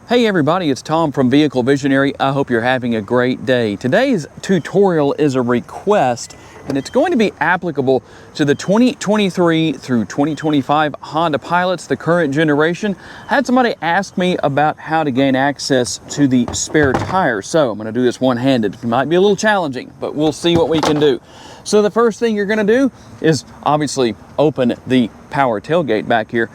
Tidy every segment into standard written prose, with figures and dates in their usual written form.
Hey everybody, it's Tom from Vehicle Visionary. I hope you're having a great day. Today's tutorial is a request and it's going to be applicable to the 2023 through 2025 Honda Pilots, the current generation. I had somebody ask me about how to gain access to the spare tire, so I'm going to do this one-handed. It might be a little challenging, but we'll see what we can do. So the first thing you're going to do is obviously open the power tailgate back here.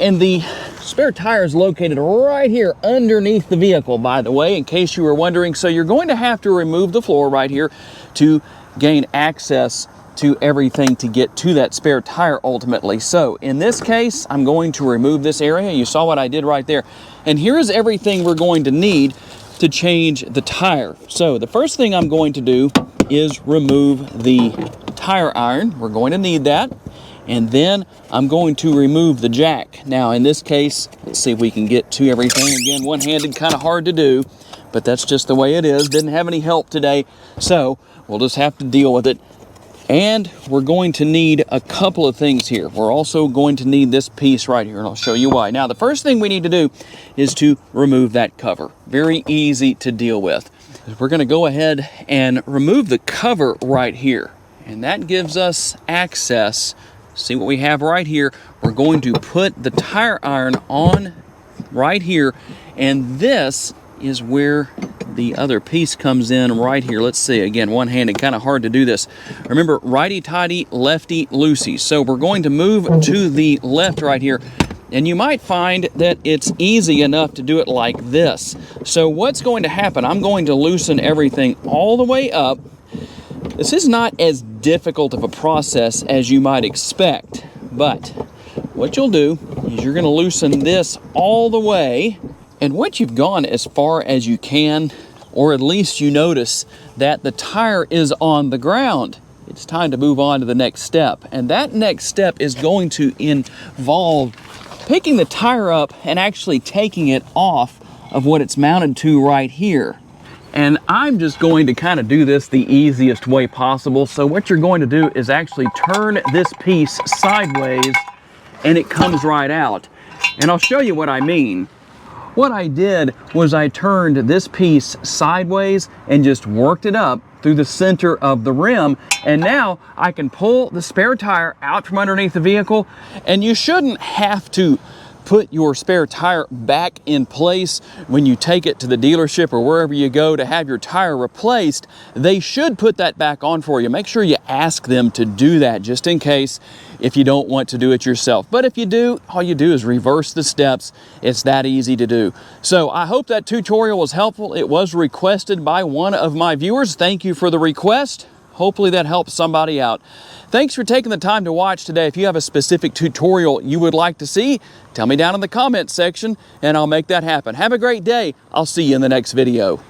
And the spare tire is located right here underneath the vehicle, by the way, in case you were wondering. So you're going to have to remove the floor right here to gain access to everything to get to that spare tire ultimately. So in this case, I'm going to remove this area. You saw what I did right there. And here's everything we're going to need to change the tire. So the first thing I'm going to do is remove the tire iron. We're going to need that. And then I'm going to remove the jack. Now in this case, let's see if we can get to everything. Again, one-handed, kind of hard to do, but that's just the way it is. Didn't have any help today, so we'll just have to deal with it. And we're going to need a couple of things here. We're also going to need this piece right here, and I'll show you why. Now the first thing we need to do is to remove that cover. Very easy to deal with. We're going to go ahead and remove the cover right here, and that gives us access. See what we have right here. We're going to put the tire iron on right here, and this is where the other piece comes in right here. Let's see, again, one-handed, kind of hard to do this. Remember, righty-tighty, lefty-loosey. So we're going to move to the left right here, and you might find that it's easy enough to do it like this. So what's going to happen, I'm going to loosen everything all the way up. This is not as difficult of a process as you might expect, but what you'll do is you're going to loosen this all the way, and once you've gone as far as you can, or at least you notice that the tire is on the ground, it's time to move on to the next step. And that next step is going to involve picking the tire up and actually taking it off of what it's mounted to right here. And I'm just going to kind of do this the easiest way possible. So what you're going to do is actually turn this piece sideways and it comes right out. And I'll show you what I mean. What I did was I turned this piece sideways and just worked it up through the center of the rim. And now I can pull the spare tire out from underneath the vehicle, and you shouldn't have to put your spare tire back in place when you take it to the dealership or wherever you go to have your tire replaced. They should put that back on for you. Make sure you ask them to do that, just in case, if you don't want to do it yourself. But if you do, all you do is reverse the steps. It's that easy to do. So I hope that tutorial was helpful. It was requested by one of my viewers. Thank you for the request. Hopefully that helps somebody out. Thanks for taking the time to watch today. If you have a specific tutorial you would like to see, tell me down in the comments section and I'll make that happen. Have a great day. I'll see you in the next video.